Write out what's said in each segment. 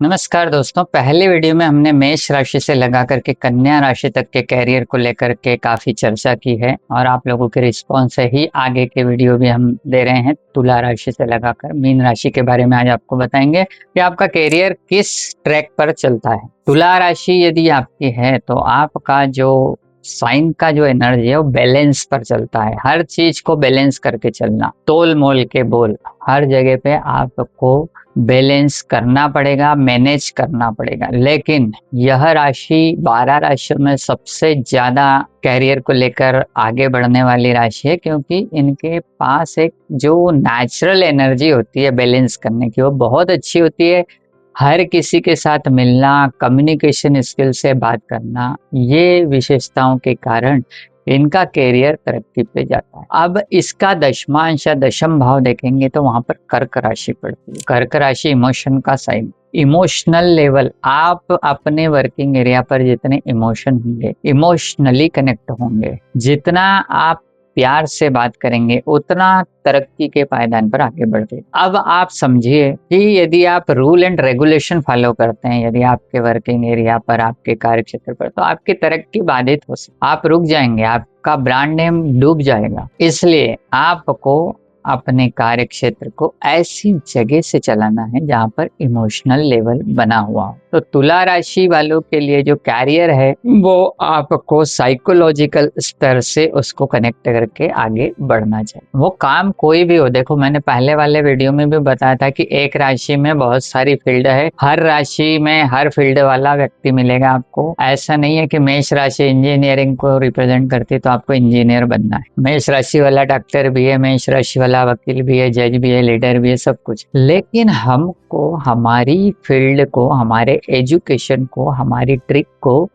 नमस्कार दोस्तों। पहले वीडियो में हमने मेष राशि से लगा करके कन्या राशि तक के कैरियर को लेकर के काफी चर्चा की है और आप लोगों के रिस्पॉन्स से ही आगे के वीडियो भी हम दे रहे हैं। तुला राशि से लगाकर मीन राशि के बारे में आज आपको बताएंगे कि आपका कैरियर किस ट्रैक पर चलता है। तुला राशि यदि आपकी है तो आपका जो साइन का जो एनर्जी है वो बैलेंस पर चलता है। हर चीज को बैलेंस करके चलना, तोल मोल के बोल, हर जगह पे आपको बैलेंस करना पड़ेगा, मैनेज करना पड़ेगा। लेकिन यह राशि 12 राशियों में सबसे ज्यादा कैरियर को लेकर आगे बढ़ने वाली राशि है, क्योंकि इनके पास एक जो नेचुरल एनर्जी होती है बैलेंस करने की वो बहुत अच्छी होती है। हर किसी के साथ मिलना, कम्युनिकेशन स्किल से बात करना, ये विशेषताओं के कारण इनका कैरियर तरक्की पे जाता है। अब इसका दशमांश या दशम भाव देखेंगे तो वहां पर कर्क राशि पड़ती है। कर्क राशि इमोशन का साइन। इमोशनल लेवल, आप अपने वर्किंग एरिया पर जितने इमोशन होंगे, इमोशनली कनेक्ट होंगे, जितना आप प्यार से बात करेंगे, उतना तरक्की के पायदान पर आगे बढ़ते। अब आप समझिए कि यदि आप रूल एंड रेगुलेशन फॉलो करते हैं, यदि आपके वर्किंग एरिया पर, आपके कार्य क्षेत्र पर, तो आपकी तरक्की बाधित हो सकती, आप रुक जाएंगे, आपका ब्रांड नेम डूब जाएगा। इसलिए आपको अपने कार्य क्षेत्र को ऐसी जगह से चलाना है जहां पर इमोशनल लेवल बना हुआ हो। तो तुला राशि वालों के लिए जो कैरियर है वो आपको साइकोलॉजिकल स्तर से उसको कनेक्ट करके आगे बढ़ना चाहिए। वो काम कोई भी हो, देखो मैंने पहले वाले वीडियो में भी बताया था कि एक राशि में बहुत सारी फील्ड है, हर राशि में हर फील्ड वाला व्यक्ति मिलेगा आपको। ऐसा नहीं है कि मेष राशि इंजीनियरिंग को रिप्रेजेंट करती तो आपको इंजीनियर बनना है। मेष राशि वाला डॉक्टर भी है, मेष राशि वाला वकील भी है, जज भी है, लीडर भी है, सब कुछ। लेकिन हमको हमारी फील्ड को, हमारे एजुकेशन को, हमारी ट्रिक को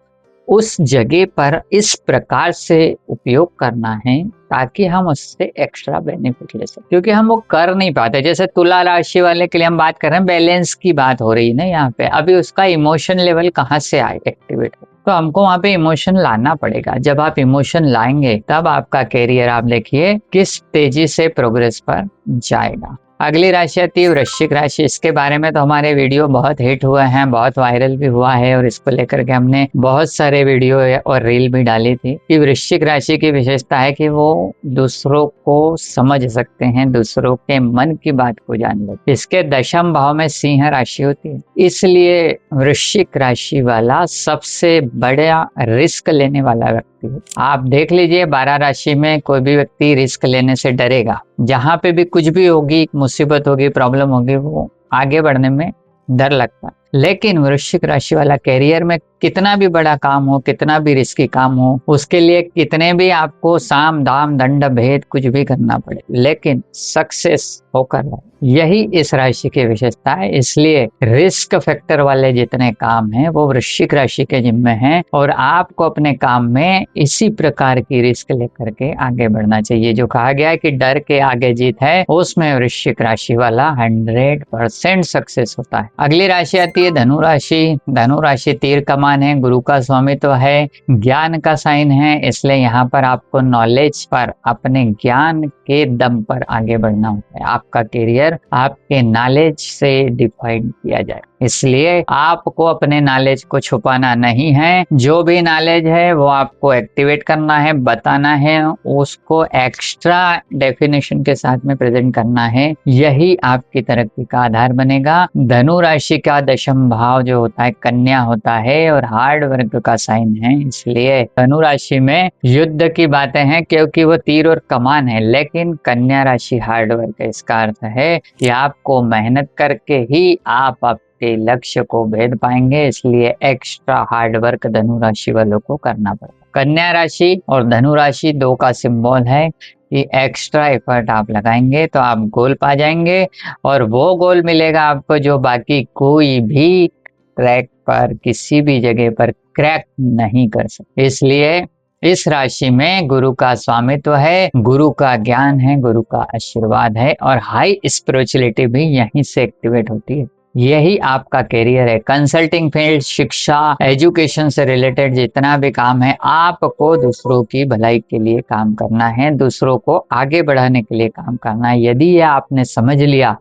उस जगह पर इस प्रकार से उपयोग करना है ताकि हम उससे एक्स्ट्रा बेनिफिट ले सकें, क्योंकि हम वो कर नहीं पाते। जैसे तुला राशि वाले के लिए हम बात कर रहे हैं, बैलेंस की बात हो रही है ना यहाँ पे। अभी उसका इमोशन लेवल कहाँ से आए एक्टिवेट हो, तो हमको वहां पे इमोशन लाना पड़ेगा। जब आप इमोशन लाएंगे तब आपका कैरियर, आप देखिए किस तेजी से प्रोग्रेस पर जाएगा। अगली राशि आती है वृश्चिक राशि। इसके बारे में तो हमारे वीडियो बहुत हिट हुए हैं, बहुत वायरल भी हुआ है और इसको लेकर के हमने बहुत सारे वीडियो और रील भी डाली थी। कि वृश्चिक राशि की विशेषता है कि वो दूसरों को समझ सकते हैं, दूसरों के मन की बात को जान लेते। इसके दशम भाव में सिंह राशि होती है, इसलिए वृश्चिक राशि वाला सबसे बड़ा रिस्क लेने वाला व्यक्ति है। आप देख लीजिए 12 राशि में कोई भी व्यक्ति रिस्क लेने से डरेगा। जहां पे भी कुछ भी होगी, मुसीबत होगी, प्रॉब्लम होगी, वो आगे बढ़ने में डर लगता है। लेकिन वृश्चिक राशि वाला कैरियर में कितना भी बड़ा काम हो, कितना भी रिस्की काम हो, उसके लिए कितने भी आपको साम दाम दंड भेद कुछ भी करना पड़े, लेकिन सक्सेस होकर रहे। यही इस राशि की विशेषता है। इसलिए रिस्क फैक्टर वाले जितने काम हैं वो वृश्चिक राशि के जिम्मे हैं और आपको अपने काम में इसी प्रकार की रिस्क लेकर के आगे बढ़ना चाहिए। जो कहा गया है कि डर के आगे जीत है, उसमें वृश्चिक राशि वाला 100% सक्सेस होता है। अगली राशि आती है धनु राशि। धनु राशि तीर कमान है, गुरु का स्वामित्व है, ज्ञान का साइन है। इसलिए यहाँ पर आपको नॉलेज पर, अपने ज्ञान के दम पर आगे बढ़ना होता है। आपका कैरियर आपके नॉलेज से डिफाइन किया जाए, इसलिए आपको अपने नॉलेज को छुपाना नहीं है। जो भी नॉलेज है वो आपको एक्टिवेट करना है, बताना है, उसको एक्स्ट्रा डेफिनेशन के साथ में प्रेजेंट करना है। यही आपकी तरक्की का आधार बनेगा। धनु राशि का दशम भाव जो होता है कन्या होता है और हार्ड वर्क का साइन है, इसलिए धनु राशि में युद्ध की बातें हैं क्योंकि वो तीर और कमान है। लेकिन कन्या राशि हार्ड वर्क है, इसका अर्थ है कि आपको मेहनत करके ही आप के लक्ष्य को भेद पाएंगे। इसलिए एक्स्ट्रा हार्ड वर्क धनु राशि वालों को करना पड़ेगा। कन्या राशि और धनु राशि दो का सिंबल है कि एक्स्ट्रा एफर्ट आप लगाएंगे तो आप गोल पा जाएंगे और वो गोल मिलेगा आपको जो बाकी कोई भी ट्रैक पर, किसी भी जगह पर क्रैक नहीं कर सकते। इसलिए इस राशि में गुरु का स्वामित्व है, गुरु का ज्ञान है, गुरु का आशीर्वाद है और हाई स्पिरिचुअलिटी भी यहीं से एक्टिवेट होती है। यही आपका कैरियर है। कंसल्टिंग फील्ड, शिक्षा, एजुकेशन से रिलेटेड जितना भी काम है, आपको दूसरों की भलाई के लिए काम करना है, दूसरों को आगे बढ़ाने के लिए काम करना है। यदि ये आपने समझ लिया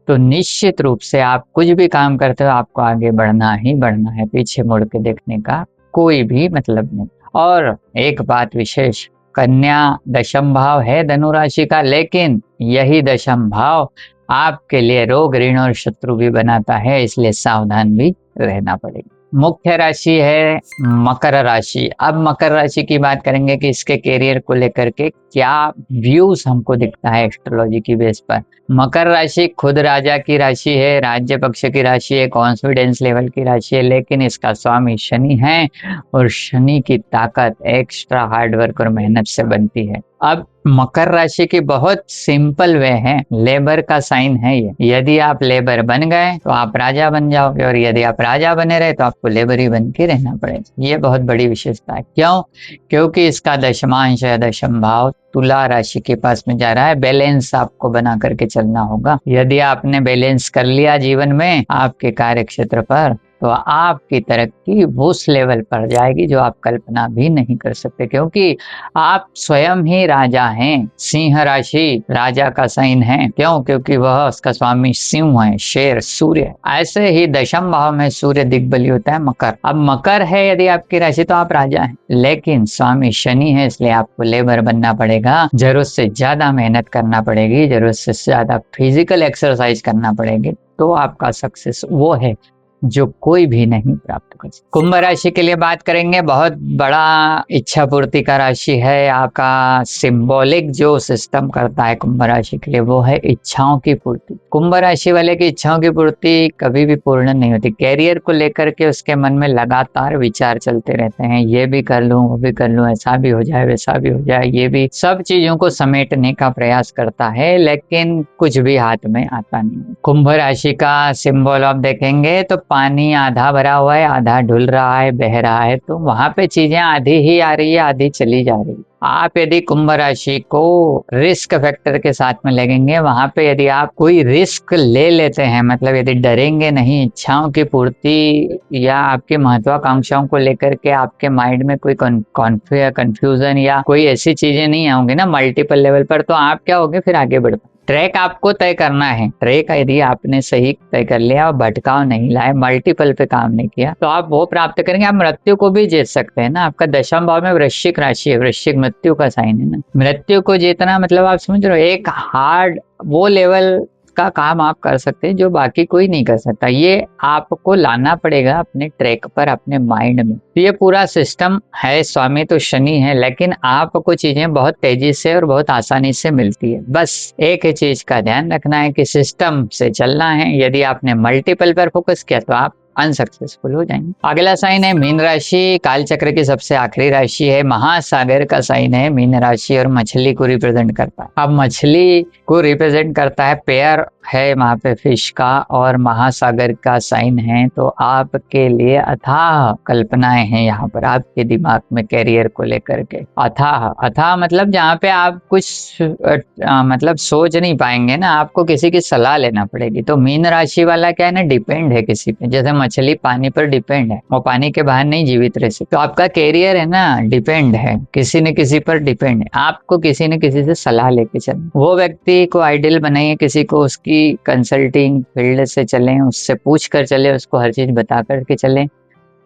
तो निश्चित रूप से आप कुछ भी काम करते हो आपको आगे बढ़ना ही बढ़ना है, पीछे मुड़ के देखने का कोई भी मतलब नहीं। और एक बात विशेष, कन्या दशम भाव है धनु राशि का, लेकिन यही दशम भाव आपके लिए रोग ऋण और शत्रु भी बनाता है, इसलिए सावधान भी रहना पड़ेगा। मुख्य राशि है मकर राशि। अब मकर राशि की बात करेंगे कि इसके कैरियर को लेकर के क्या व्यूज हमको दिखता है एस्ट्रोलॉजी की बेस पर। मकर राशि खुद राजा की राशि है, राज्य पक्ष की राशि है, कॉन्फिडेंस लेवल की राशि है, लेकिन इसका स्वामी शनि है और शनि की ताकत एक्स्ट्रा हार्डवर्क और मेहनत से बनती है। अब मकर राशि की बहुत सिंपल वे है, लेबर का साइन है ये। यदि आप लेबर बन गए तो आप राजा बन जाओगे, और यदि आप राजा बने रहे तो आपको लेबर ही बन के रहना पड़ेगा। ये बहुत बड़ी विशेषता है। क्यों? क्योंकि इसका दशमांश या दशम भाव तुला राशि के पास में जा रहा है। बैलेंस आपको बना करके चलना होगा। यदि आपने बैलेंस कर लिया जीवन में आपके कार्य क्षेत्र पर, तो आपकी तरक्की उस लेवल पर जाएगी जो आप कल्पना भी नहीं कर सकते, क्योंकि आप स्वयं ही राजा हैं। सिंह राशि राजा का साइन है। क्यों? क्योंकि वह उसका स्वामी सिंह है, शेर, सूर्य। ऐसे ही दशम भाव में सूर्य दिग्बली होता है मकर। अब मकर है यदि आपकी राशि तो आप राजा हैं, लेकिन स्वामी शनि है, इसलिए आपको लेबर बनना पड़ेगा। जरूरत से ज्यादा मेहनत करना पड़ेगी, जरूरत से ज्यादा फिजिकल एक्सरसाइज करना पड़ेगी, तो आपका सक्सेस वो है जो कोई भी नहीं प्राप्त कर सकता। कुंभ राशि के लिए बात करेंगे, बहुत बड़ा इच्छा पूर्ति का राशि है। आपका सिंबॉलिक जो सिस्टम करता है कुंभ राशि के लिए वो है इच्छाओं की पूर्ति। कुंभ राशि वाले की इच्छाओं की पूर्ति कभी भी पूर्ण नहीं होती। कैरियर को लेकर के उसके मन में लगातार विचार चलते रहते हैं, ये भी कर लूं, वो भी कर लूं, ऐसा भी हो जाए, वैसा भी हो जाए, ये भी, सब चीजों को समेटने का प्रयास करता है, लेकिन कुछ भी हाथ में आता नहीं। कुंभ राशि का सिंबल आप देखेंगे तो पानी आधा भरा हुआ है, आधा ढुल रहा है, बह रहा है, तो वहां पे चीजें आधी ही आ रही है, आधी चली जा रही है। आप यदि कुंभ राशि को रिस्क फैक्टर के साथ में लगेंगे, वहां पे यदि आप कोई रिस्क ले लेते हैं, मतलब यदि डरेंगे नहीं, इच्छाओं की पूर्ति या आपकी महत्वाकांक्षाओं को लेकर के आपके माइंड में कोई कंफ्यूजन या कोई ऐसी चीजें नहीं आएंगी ना मल्टीपल लेवल पर, तो आप क्या होगे, फिर आगे बढ़। ट्रैक आपको तय करना है। ट्रैक यदि आपने सही तय कर लिया और भटकाव नहीं लाए, मल्टीपल पे काम नहीं किया, तो आप वो प्राप्त करेंगे। आप मृत्यु को भी जीत सकते हैं ना। आपका दशम भाव में वृश्चिक राशि है, वृश्चिक मृत्यु का साइन है ना। मृत्यु को जीतना मतलब आप समझ रहे हो, एक हार्ड वो लेवल का काम आप कर सकते हैं जो बाकी कोई नहीं कर सकता। ये आपको लाना पड़ेगा अपने ट्रैक पर, अपने माइंड में। तो ये पूरा सिस्टम है, स्वामी तो शनि है, लेकिन आपको चीजें बहुत तेजी से और बहुत आसानी से मिलती है। बस एक ही चीज का ध्यान रखना है कि सिस्टम से चलना है। यदि आपने मल्टीपल पर फोकस किया तो आप अनसक्सेसफुल हो जाएंगे। अगला साइन है मीन राशि, काल चक्र की सबसे आखिरी राशि है, महासागर का साइन है मीन राशि, और मछली को रिप्रेजेंट करता है। अब मछली को रिप्रेजेंट करता है, पेयर है वहां पे फिश का, और महासागर का साइन है, तो आपके लिए अथाह कल्पनाएं हैं यहाँ पर आपके दिमाग में कैरियर को लेकर के। अथाह, अथाह मतलब जहाँ पे आप कुछ मतलब सोच नहीं पाएंगे ना, आपको किसी की सलाह लेना पड़ेगी। तो मीन राशि वाला क्या है ना, डिपेंड है किसी पे। जैसे मछली पानी पर डिपेंड है, वो पानी के बाहर नहीं जीवित रह सकती। तो आपका कैरियर है ना, डिपेंड है, किसी न किसी पर डिपेंड है। आपको किसी न किसी से सलाह लेके चलें। वो व्यक्ति को आइडियल बनाइए, किसी को उसकी कंसल्टिंग फील्ड से चलें, उससे पूछ कर चले, उसको हर चीज बता करके चलें,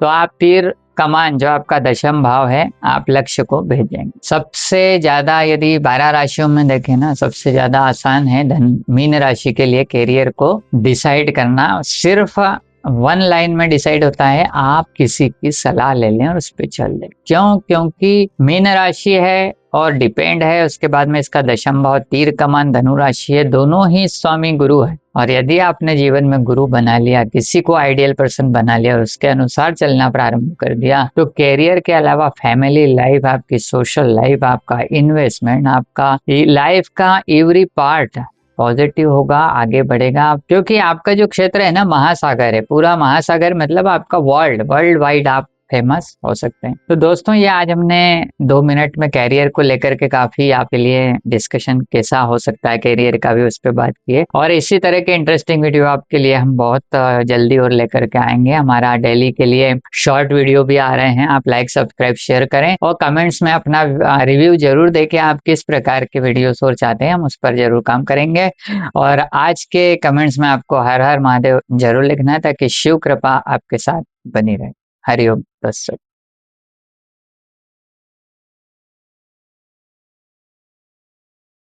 तो आप तीर कमान जो आपका दशम भाव है आप लक्ष्य को भेजेंगे। सबसे ज्यादा यदि 12 राशियों में देखें ना, सबसे ज्यादा आसान है मीन राशि के लिए कैरियर को डिसाइड करना। सिर्फ वन लाइन में डिसाइड होता है, आप किसी की सलाह ले लें और उस पर चल दें। क्यों? क्योंकि मीन राशि है और डिपेंड है, उसके बाद में इसका दशम भाव तीर कमान धनु राशि है, दोनों ही स्वामी गुरु है। और यदि आपने जीवन में गुरु बना लिया, किसी को आइडियल पर्सन बना लिया और उसके अनुसार चलना प्रारंभ कर दिया, तो कैरियर के अलावा फैमिली लाइफ, आपकी सोशल लाइफ, आपका इन्वेस्टमेंट, आपका लाइफ का एवरी पार्ट पॉजिटिव होगा, आगे बढ़ेगा। क्योंकि आपका जो क्षेत्र है ना, महासागर है, पूरा महासागर मतलब आपका वर्ल्ड वाइड आप फेमस हो सकते हैं। तो दोस्तों ये आज हमने 2 मिनट में कैरियर को लेकर के काफी आपके लिए डिस्कशन कैसा हो सकता है कैरियर का भी उस पर बात की है, और इसी तरह के इंटरेस्टिंग वीडियो आपके लिए हम बहुत जल्दी और लेकर के आएंगे। हमारा डेली के लिए शॉर्ट वीडियो भी आ रहे हैं, आप लाइक सब्सक्राइब शेयर करें और कमेंट्स में अपना रिव्यू जरूर दें कि आप किस प्रकार के वीडियोस और चाहते हैं, हम उस पर जरूर काम करेंगे। और आज के कमेंट्स में आपको हर हर महादेव जरूर लिखना है ताकि शिव कृपा आपके साथ बनी रहे। हरिओम दोस्तों।